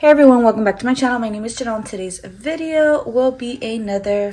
Hey everyone, welcome back to my channel. My name is Janelle and today's video will be another...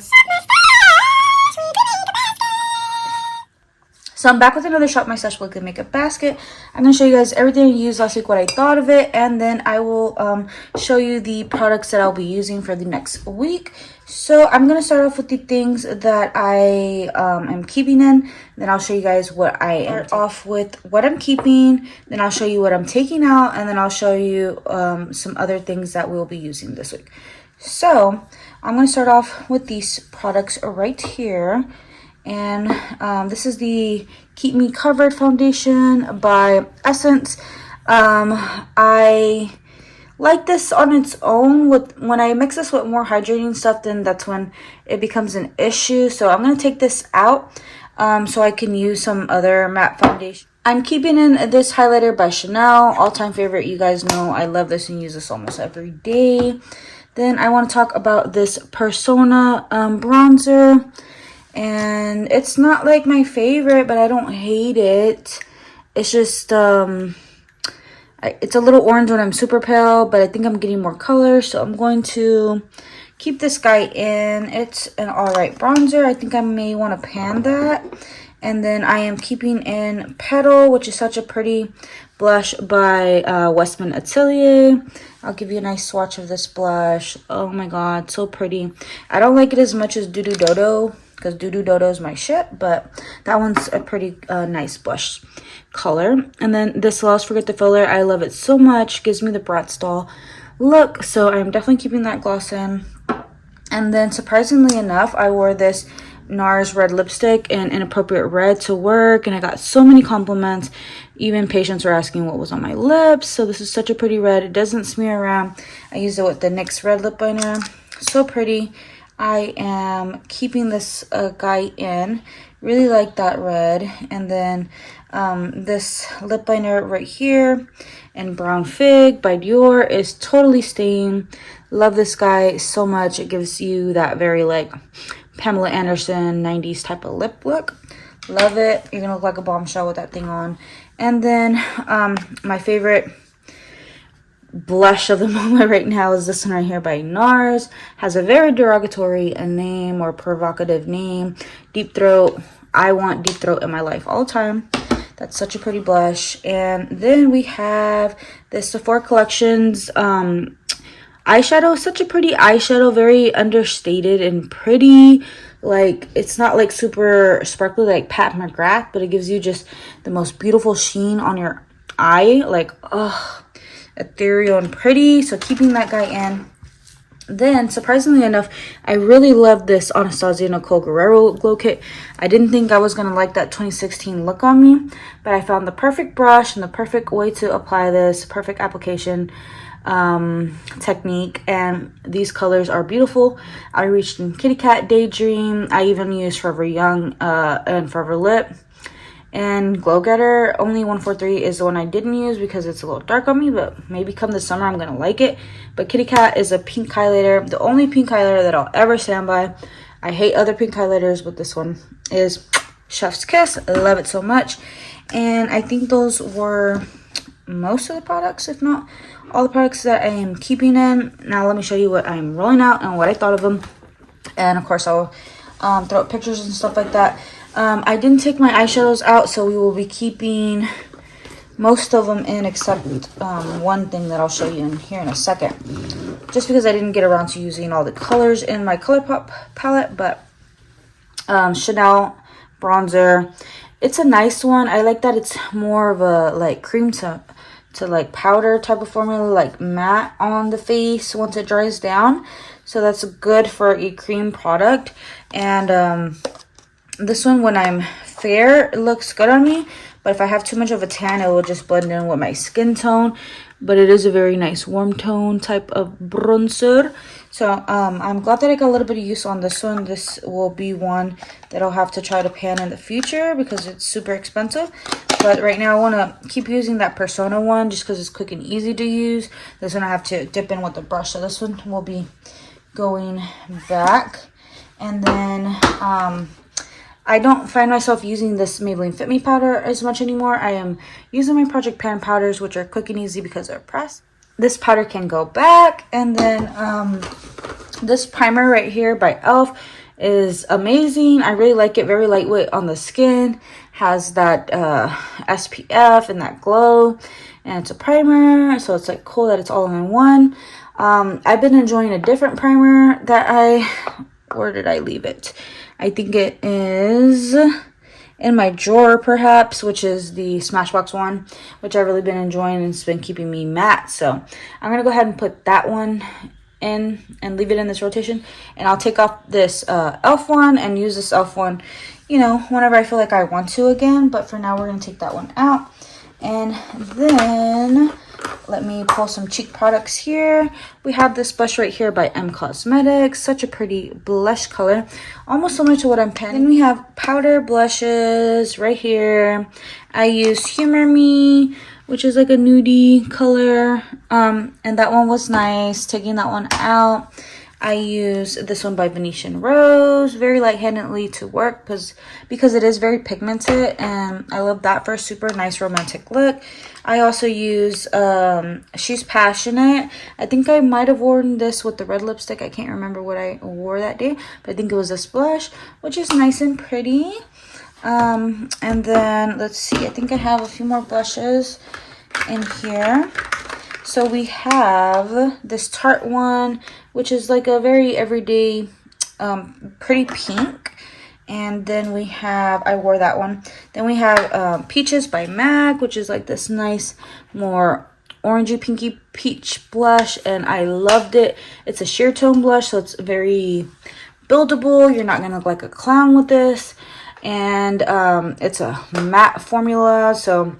So I'm back with another Shop My Stash Weekly Makeup Basket. I'm going to show you guys everything I used last week, what I thought of it, and then I will show you the products that I'll be using for the next week. So I'm going to start off with the things that I am keeping in. Then I'll show you guys what I am off with, what I'm keeping. Then I'll show you what I'm taking out, and then I'll show you some other things that we'll be using this week. So I'm going to start off with these products right here. And this is the Keep Me Covered Foundation by Essence. I like this on its own. When I mix this with more hydrating stuff, then that's when it becomes an issue. So I'm going to take this out so I can use some other matte foundation. I'm keeping in this highlighter by Chanel, all-time favorite. You guys know I love this and use this almost every day. Then I want to talk about this Persona bronzer. And it's not like my favorite, but I don't hate it. It's just, it's a little orange when I'm super pale, but I think I'm getting more color. So I'm going to keep this guy in. It's an alright bronzer. I think I may want to pan that. And then I am keeping in Petal, which is such a pretty blush by Westman Atelier. I'll give you a nice swatch of this blush. Oh my god, so pretty. I don't like it as much as Doo Doo Dodo, because Doo Doo Dodo is my shit, but that one's a pretty nice blush color. And then this Lost Forget the Filler, I love it so much. Gives me the Bratz doll look, so I'm definitely keeping that gloss in. And then surprisingly enough, I wore this NARS red lipstick in Inappropriate Red to work, and I got so many compliments. Even patients were asking what was on my lips. So this is such a pretty red. It doesn't smear around. I used it with the NYX red lip liner. So pretty. I am keeping this guy in. Really like that red. And then this lip liner right here in Brown Fig by Dior is totally staying. Love this guy so much. It gives you that very like Pamela Anderson 90s type of lip look. Love it. You're gonna look like a bombshell with that thing on. And then my favorite blush of the moment right now is this one right here by NARS. Has a very derogatory name or provocative name. Deep Throat. I want Deep Throat in my life all the time. That's such a pretty blush. And then we have this Sephora Collections eyeshadow. Such a pretty eyeshadow. Very understated and pretty. Like, it's not like super sparkly like Pat McGrath, but it gives you just the most beautiful sheen on your eye. Like, ugh, ethereal and pretty. So keeping that guy in. Then, surprisingly enough, I really love this Anastasia Nicole Guerrero glow kit. I didn't think I was going to like that 2016 look on me, but I found the perfect brush and the perfect way to apply this, perfect application technique, and these colors are beautiful. I reached in Kitty Cat, Daydream. I even used Forever Young and Forever Lip. And Glow Getter, only 143 is the one I didn't use because it's a little dark on me, but maybe come the summer I'm gonna like it. But Kitty Cat is a pink highlighter, the only pink highlighter that I'll ever stand by. I hate other pink highlighters, but this one is Chef's Kiss. I love it so much. And I think those were most of the products, if not all the products that I am keeping in. Now let me show you what I'm rolling out and what I thought of them. And of course I'll throw up pictures and stuff like that. I didn't take my eyeshadows out, so we will be keeping most of them in except one thing that I'll show you in here in a second. Just because I didn't get around to using all the colors in my ColourPop palette, but Chanel bronzer. It's a nice one. I like that it's more of a like cream to like powder type of formula, like matte on the face once it dries down. So that's good for a cream product. And this one, when I'm fair, it looks good on me. But if I have too much of a tan, it will just blend in with my skin tone. But it is a very nice warm tone type of bronzer. So I'm glad that I got a little bit of use on this one. This will be one that I'll have to try to pan in the future because it's super expensive. But right now I want to keep using that Persona one just because it's quick and easy to use. This one I have to dip in with the brush. So this one will be going back. And then I don't find myself using this Maybelline Fit Me powder as much anymore. I am using my Project Pan powders, which are quick and easy because they're pressed. this powder can go back. And then this primer right here by e.l.f. is amazing. I really like it. Very lightweight on the skin. Has that SPF and that glow. And it's a primer. So it's like cool that it's all in one. I've been enjoying a different primer that where did I leave it? I think it is in my drawer perhaps, which is the Smashbox one, which I've really been enjoying and it's been keeping me matte. So I'm gonna go ahead and put that one in and leave it in this rotation, and I'll take off this e.l.f. one and use this e.l.f. one, you know, whenever I feel like I want to again. But for now we're gonna take that one out. And then let me pull some cheek products here. We have this blush right here by M Cosmetics. Such a pretty blush color, almost similar to what I'm panning. Then we have powder blushes right here. I use Humor Me, which is like a nudey color, and that one was nice. Taking that one out, I use this one by Venetian Rose, very light-handedly to work because it is very pigmented, and I love that for a super nice romantic look. I also use She's Passionate. I think I might have worn this with the red lipstick. I can't remember what I wore that day, but I think it was this blush, which is nice and pretty. And then let's see, I think I have a few more blushes in here. So we have this Tarte one, which is like a very everyday pretty pink. And then we have, I wore that one. Then we have Peaches by MAC, which is like this nice more orangey pinky peach blush, and I loved it. It's a sheer tone blush, so it's very buildable. You're not gonna look like a clown with this. And it's a matte formula, so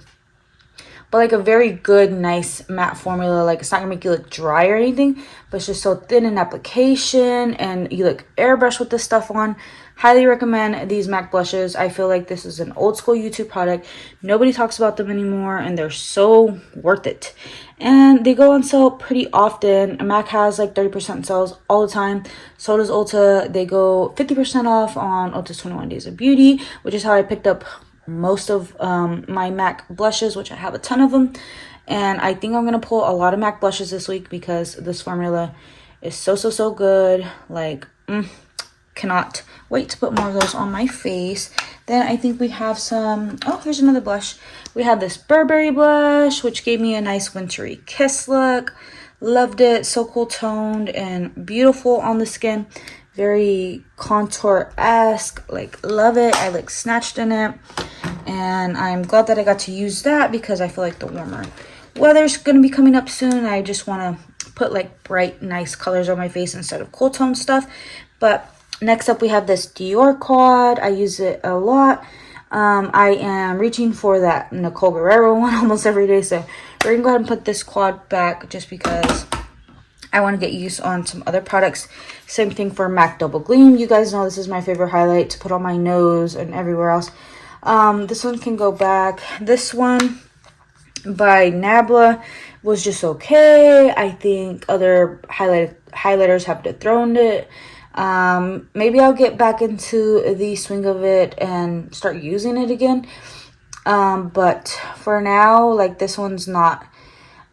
but like a very good nice matte formula. Like it's not gonna make you look dry or anything, but it's just so thin in application and you look airbrush with this stuff on. Highly recommend these MAC blushes. I feel like this is an old school YouTube product. Nobody talks about them anymore, and they're so worth it. And they go on sale pretty often. MAC has like 30% sales all the time. So does Ulta. They go 50% off on Ulta's 21 Days of Beauty, which is how I picked up most of my MAC blushes, which I have a ton of them. And I think I'm going to pull a lot of MAC blushes this week because this formula is so good. Like, cannot wait to put more of those on my face. Then I think we have some, oh, here's another blush. We have this Burberry blush, which gave me a nice wintry kiss look. Loved it. So cool toned and beautiful on the skin. Very contour-esque. Like, love it. I like snatched in it. And I'm glad that I got to use that because I feel like the warmer weather's going to be coming up soon. I just want to put like bright, nice colors on my face instead of cool tone stuff. But next up, we have this Dior quad. I use it a lot. I am reaching for that Nicole Guerrero one almost every day. So we're going to go ahead and put this quad back just because I want to get used on some other products. Same thing for MAC Double Gleam. You guys know this is my favorite highlight to put on my nose and everywhere else. This one can go back. This one by Nabla was just okay. I think other highlighters have dethroned it. Maybe I'll get back into the swing of it and start using it again. But for now, like, this one's not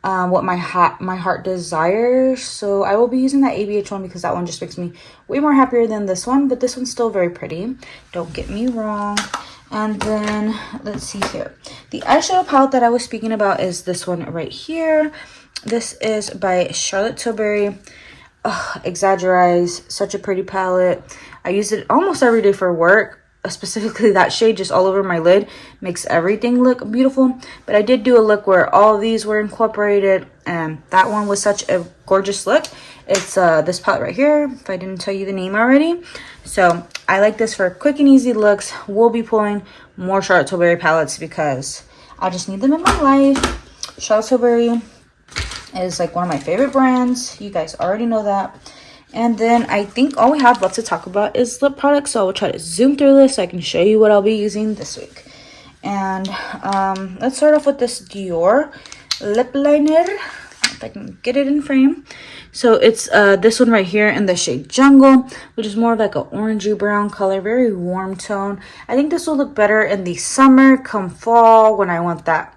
what my heart desires. So I will be using that ABH one because that one just makes me way more happier than this one. But this one's still very pretty. Don't get me wrong. And then let's see here. The eyeshadow palette that I was speaking about is this one right here. This is by Charlotte Tilbury. Exaggerize. Such a pretty palette. I use it almost every day for work. Specifically that shade just all over my lid makes everything look beautiful. But I did do a look where all these were incorporated, and that one was such a gorgeous look. It's this palette right here, if I didn't tell you the name already. So I like this for quick and easy looks. We'll be pulling more Charlotte Tilbury palettes because I just need them in my life. Charlotte Tilbury is like one of my favorite brands. You guys already know that. And then I think all we have left to talk about is lip products. So I will try to zoom through this so I can show you what I'll be using this week. And let's start off with this Dior lip liner. If I can get it in frame. So it's this one right here in the shade Jungle, which is more of like an orangey brown color. Very warm tone. I think this will look better in the summer, come fall, when I want that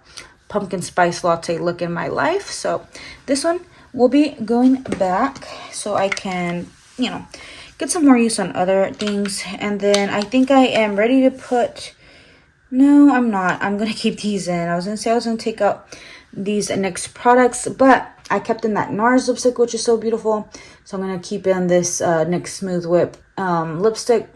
pumpkin spice latte look in my life. So this one will be going back so I can, you know, get some more use on other things. And then I think I am ready to put, no, I'm not. I'm going to keep these in. I was going to say I was going to take out these NYX products, but I kept in that NARS lipstick, which is so beautiful. So I'm going to keep in this NYX Smooth Whip lipstick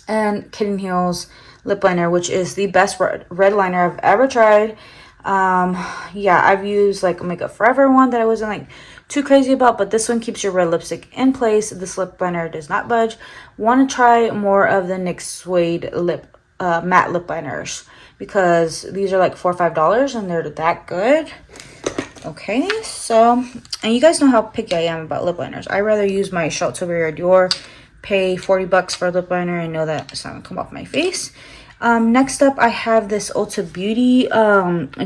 and Kitten Heels lip liner, which is the best red liner I've ever tried. Yeah, I've used like a Makeup Forever one that I wasn't like too crazy about, but this one keeps your red lipstick in place. This lip liner does not budge. Want to try more of the NYX Suede lip matte lip liners because these are like $4 or $5 and they're that good. Okay, so, and you guys know how picky I am about lip liners. I rather use my Charlotte Tilbury or Dior, pay $40 for a lip liner and know that it's not gonna come off my face. Next up, I have this Ulta Beauty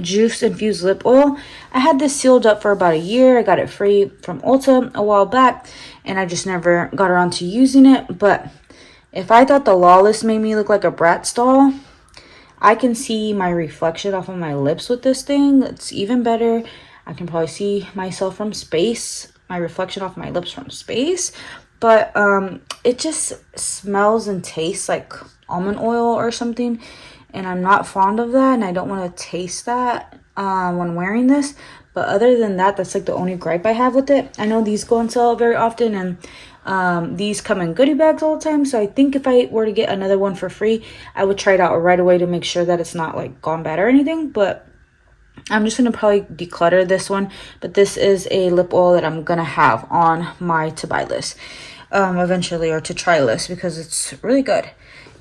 Juice Infused Lip Oil. I had this sealed up for about a year. I got it free from Ulta a while back, and I just never got around to using it. But if I thought the Lawless made me look like a Bratz doll, I can see my reflection off of my lips with this thing. It's even better. I can probably see myself from space, my reflection off my lips from space. But it just smells and tastes like almond oil or something, and I'm not fond of that, and I don't want to taste that when wearing this. But other than that, that's like the only gripe I have with it. I know these go on sale very often, and these come in goodie bags all the time, so I think if I were to get another one for free, I would try it out right away to make sure that it's not like gone bad or anything. But I'm just going to probably declutter this one, but this is a lip oil that I'm going to have on my to buy list eventually, or to try list, because it's really good.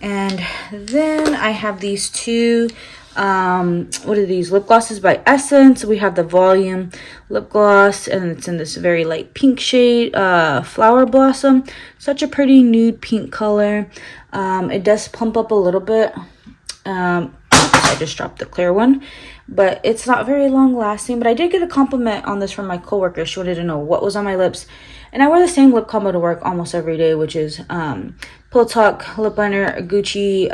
And then I have these two, what are these? Lip glosses by Essence. We have the Volume lip gloss, and it's in this very light pink shade, Flower Blossom. Such a pretty nude pink color. It does plump up a little bit. I just dropped the clear one, but it's not very long lasting. But I did get a compliment on this from my coworker. She wanted to know what was on my lips, and I wear the same lip combo to work almost every day, which is Pillow Talk lip liner, Gucci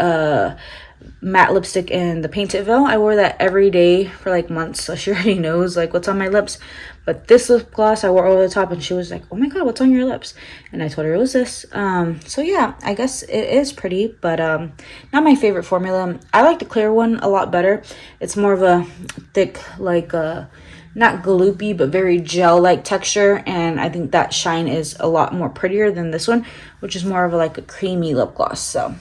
matte lipstick, and the Painted Veil. I wore that every day for like months, so she already knows like what's on my lips. But this lip gloss I wore over the top, and she was like, oh my god, what's on your lips? And I told her it was this. So yeah, I guess it is pretty, but not my favorite formula. I like the clear one a lot better. It's more of a thick, like not gloopy, but very gel-like texture, and I think that shine is a lot more prettier than this one, which is more of like a creamy lip gloss. So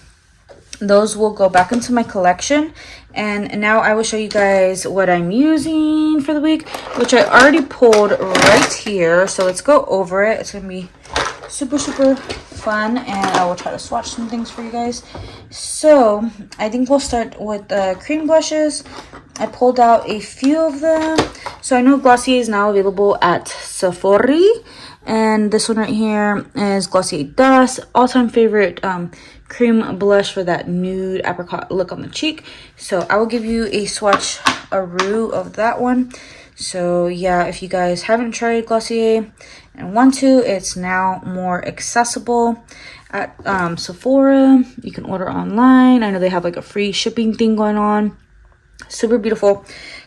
those will go back into my collection. And now I will show you guys what I'm using for the week, which I already pulled right here. So let's go over it. It's gonna be super fun, and I will try to swatch some things for you guys. So I think we'll start with the cream blushes. I pulled out a few of them. So I know Glossier is now available at Sephora, and this one right here is Glossier Dust, all-time favorite cream blush for that nude apricot look on the cheek. So I will give you a swatch a-roo of that one. So yeah, if you guys haven't tried Glossier and want to, it's now more accessible at Sephora. You can order online. I know they have like a free shipping thing going on. Super beautiful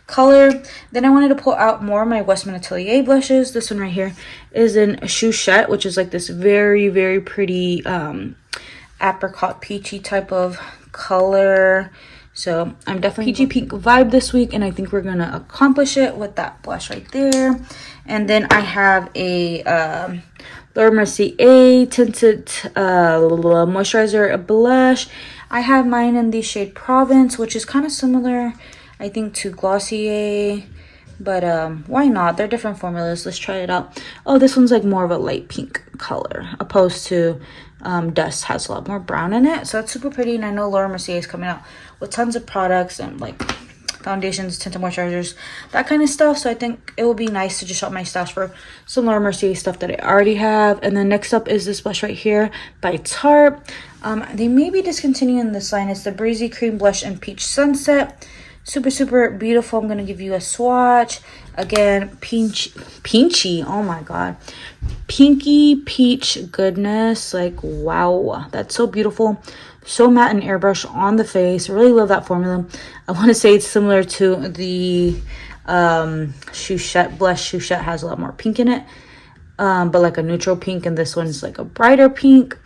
color. Then I wanted to pull out more of my Westman Atelier blushes. This one right here is in Chouchette, which is like this very pretty apricot peachy type of color. So I'm definitely peachy pink vibe this week, and I think we're gonna accomplish it with that blush right there. And then I have a Laura Mercier tinted moisturizer blush. I have mine in the shade Provence, which is kind of similar, I think, to Glossier, but why not? They're different formulas. Let's try it out. Oh, this one's like more of a light pink color, opposed to Dust has a lot more brown in it, so it's super pretty. And I know Laura Mercier is coming out with tons of products and like foundations, tinted moisturizers, that kind of stuff. So I think it will be nice to just shop my stash for some Laura Mercier stuff that I already have. And then next up is this blush right here by Tarte. They may be discontinuing this line. It's the Breezy Cream Blush and Peach Sunset. Super beautiful. I'm gonna give you a swatch. Again, peachy, oh my god, pinky peach goodness. Like, wow, that's so beautiful. So matte and airbrush on the face. I really love that formula. I want to say it's similar to the Chouchette blush. Chouchette has a lot more pink in it, but like a neutral pink, and this one's like a brighter pink.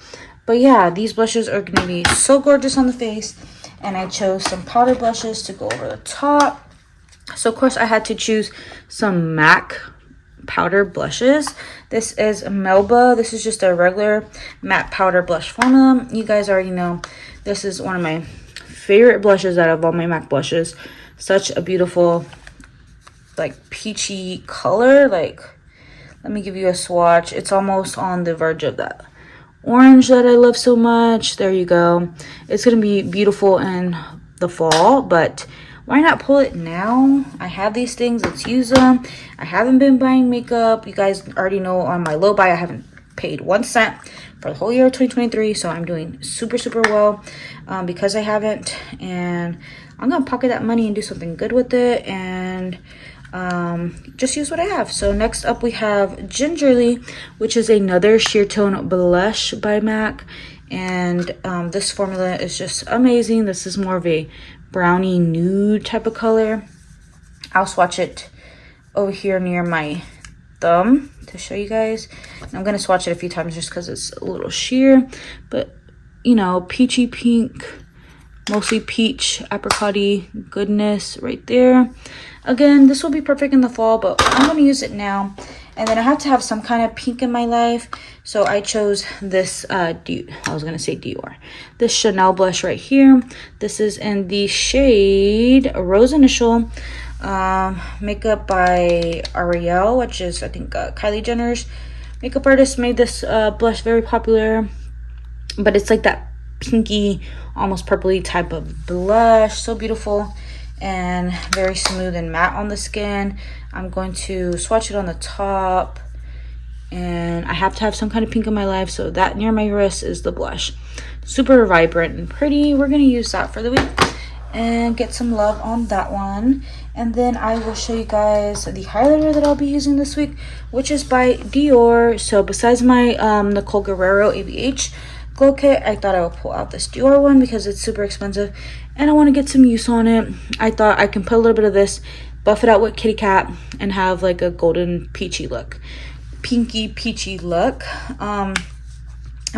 But yeah, these blushes are going to be so gorgeous on the face, and I chose some powder blushes to go over the top. So of course I had to choose some MAC powder blushes. This is Melba. This is just a regular matte powder blush formula. You guys already know this is one of my favorite blushes out of all my MAC blushes. Such a beautiful, like, peachy color. Like, let me give you a swatch. It's almost on the verge of that orange that I love so much. There you go. It's gonna be beautiful in the fall, but why not pull it now? I have these things. Let's use them. I haven't been buying makeup. You guys already know on my low buy, I haven't paid 1 cent for the whole year of 2023. So I'm doing super, super well because I haven't. And I'm going to pocket that money and do something good with it. And just use what I have. So next up we have Gingerly, which is another sheer tone blush by MAC. And this formula is just amazing. This is more of a brownie nude type of color. I'll swatch it over here near my thumb to show you guys. And I'm going to swatch it a few times just because it's a little sheer. But, you know, peachy pink, mostly peach, apricot-y goodness right there. Again, this will be perfect in the fall, but I'm going to use it now. And then I have to have some kind of pink in my life. So I chose this, Dior. This Chanel blush right here. This is in the shade Rose Initial. Makeup by Ariel, which is, I think, Kylie Jenner's makeup artist made this blush very popular. But it's like that pinky, almost purpley type of blush. So beautiful and very smooth and matte on the skin. I'm going to swatch it on the top, and I have to have some kind of pink in my life, so that near my wrist is the blush. Super vibrant and pretty. We're going to use that for the week and get some love on that one. And then I will show you guys the highlighter that I'll be using this week, which is by Dior. So besides my Nicole Guerrero ABH glow kit, I thought I would pull out this Dior one because it's super expensive and I want to get some use on it. I thought I can put a little bit of this, buff it out with Kitty Cat, and have like a golden peachy look, pinky peachy look. I'm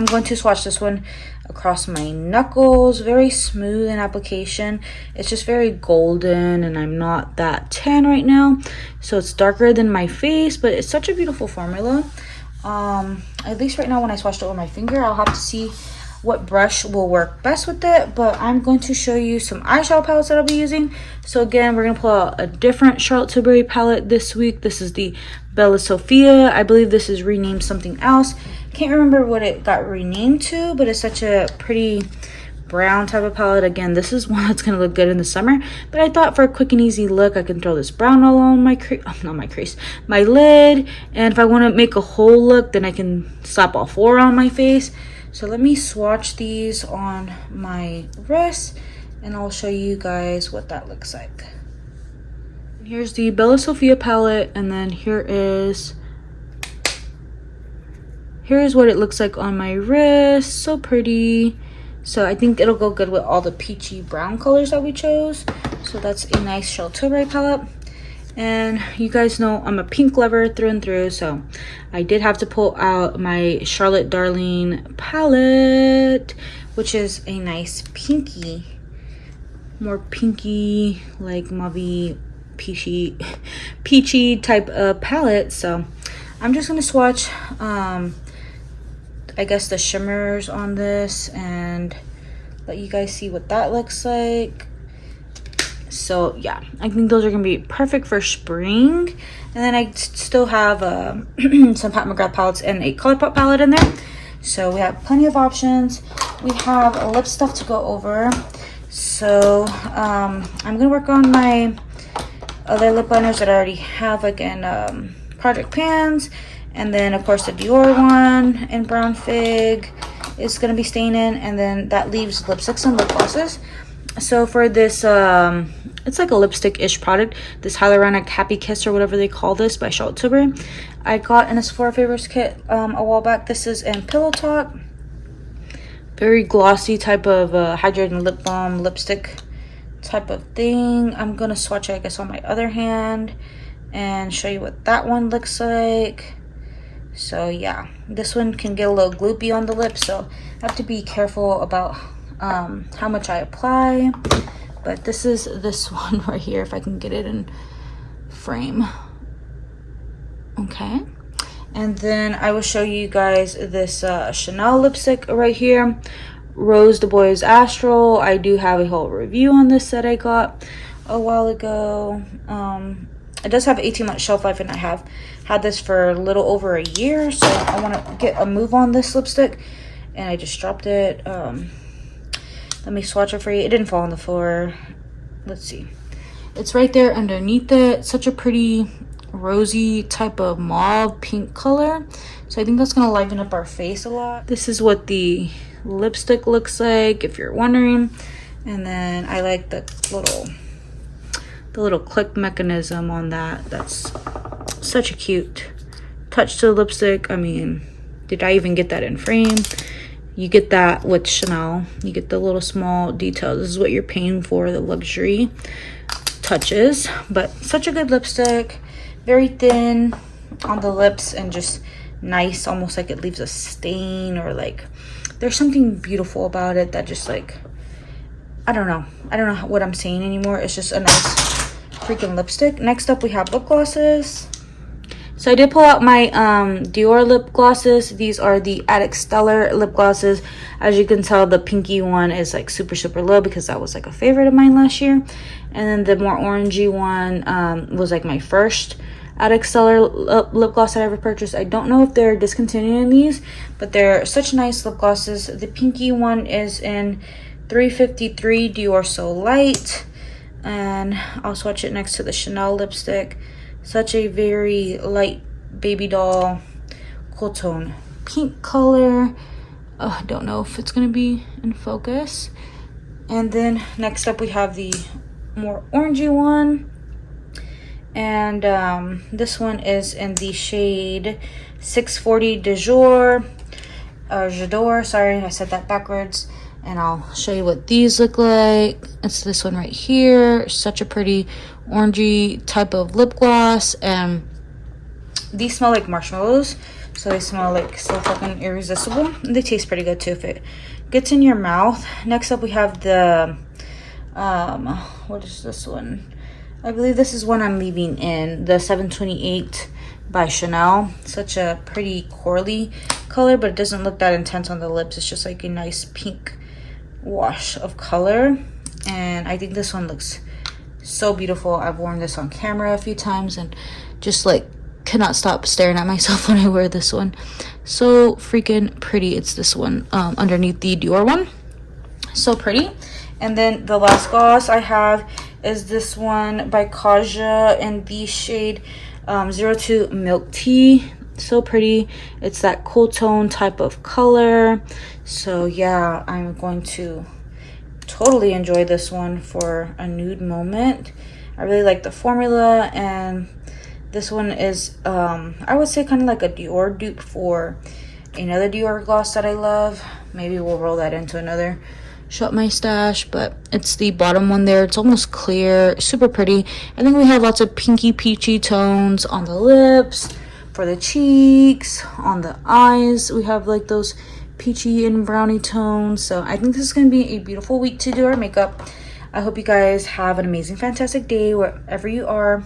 going to swatch this one across my knuckles. Very smooth in application. It's just very golden, and I'm not that tan right now, so it's darker than my face, but it's such a beautiful formula. At least right now when I swatched it with my finger, I'll have to see what brush will work best with it. But I'm going to show you some eyeshadow palettes that I'll be using. So again, we're going to pull out a different Charlotte Tilbury palette this week. This is the Bella Sophia. I believe this is renamed something else. Can't remember what it got renamed to, but it's such a pretty brown type of palette. Again, this is one that's going to look good in the summer, but I thought for a quick and easy look, I can throw this brown all on my my lid, and if I want to make a whole look, then I can slap all four on my face. So let me swatch these on my wrist, and I'll show you guys what that looks like. Here's the Bella Sophia palette, and then here's what it looks like on my wrist. So pretty. So I think it'll go good with all the peachy brown colors that we chose. So that's a nice Charlotte Tilbury palette. And you guys know I'm a pink lover through and through, so I did have to pull out my Charlotte Darling palette, which is a nice pinky, more pinky, like mauve peachy type of palette. So I'm just gonna swatch I guess the shimmers on this and let you guys see what that looks like. So yeah, I think those are gonna be perfect for spring. And then I still have some Pat McGrath palettes and a ColourPop palette in there. So we have plenty of options. We have lip stuff to go over. So I'm gonna work on my other lip liners that I already have, like in Project Pans. And then of course the Dior one in Brown Fig is gonna be staying in. And then that leaves lipsticks and lip glosses. So for this it's like a lipstick-ish product, this hyaluronic happy kiss or whatever they call this by Charlotte Tilbury. I got in a Sephora Favorites kit a while back. This is in Pillow Talk. Very glossy type of hydrating lip balm lipstick type of thing. I'm gonna swatch it, I guess, on my other hand and show you what that one looks like. So yeah, this one can get a little gloopy on the lips, so I have to be careful about how much I apply. But this is this one right here, if I can get it in frame. Okay, and then I will show you guys this Chanel lipstick right here, Rose Du Bois Astral. I do have a whole review on this that I got a while ago. It does have 18-month shelf life, and I have had this for a little over a year, so I want to get a move on this lipstick, and I just dropped it. Let me swatch it for you. It didn't fall on the floor. Let's see. It's right there underneath it. Such a pretty rosy type of mauve pink color, so I think that's going to liven up our face a lot. This is what the lipstick looks like, if you're wondering. And then I like the little click mechanism on that. That's such a cute touch to the lipstick. I mean, did I even get that in frame? You get that with Chanel. You get the little small details. This is what you're paying for, the luxury touches. But such a good lipstick. Very thin on the lips and just nice, almost like it leaves a stain, or like there's something beautiful about it that just like, I don't know what I'm saying anymore. It's just a nice freaking lipstick. Next up we have lip glosses. So I did pull out my Dior lip glosses. These are the Addict Stellar lip glosses. As you can tell, the pinky one is like super low because that was like a favorite of mine last year. And then the more orangey one was like my first Addict Stellar lip gloss I ever purchased. I don't know if they're discontinuing these, but they're such nice lip glosses. The pinky one is in 353 Dior So Light, and I'll swatch it next to the Chanel lipstick. Such a very light baby doll cool tone pink color. Oh, I don't know if it's gonna be in focus. And then next up we have the more orangey one, and this one is in the shade 640 de Jour, J'adore. Sorry, I said that backwards. And I'll show you what these look like. It's this one right here. Such a pretty orangey type of lip gloss, and these smell like marshmallows, so they smell like so fucking irresistible. They taste pretty good too if it gets in your mouth. Next up we have the what is this one? I believe this is one I'm leaving in, the 728 by Chanel. Such a pretty corally color, but it doesn't look that intense on the lips. It's just like a nice pink wash of color, and I think this one looks so beautiful. I've worn this on camera a few times and just like cannot stop staring at myself when I wear this one. So freaking pretty. It's this one underneath the Dior one. So pretty. And then the last gloss I have is this one by Kaja in the shade 02 Milk Tea. So pretty. It's that cool tone type of color. So yeah, I'm going to totally enjoy this one for a nude moment. I really like the formula, and this one is I would say kind of like a Dior dupe for another Dior gloss that I love. Maybe we'll roll that into another Shop My Stash, but it's the bottom one there. It's almost clear, super pretty. I think we have lots of pinky peachy tones on the lips, for the cheeks, on the eyes. We have like those peachy and brownie tones. So I think this is going to be a beautiful week to do our makeup. I hope you guys have an amazing, fantastic day wherever you are.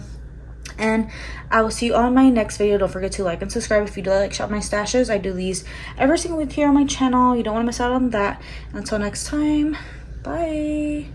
And I will see you on my next video. Don't forget to like and subscribe if you do like Shop My Stashes. I do these every single week here on my channel. You don't want to miss out on that. Until next time, bye.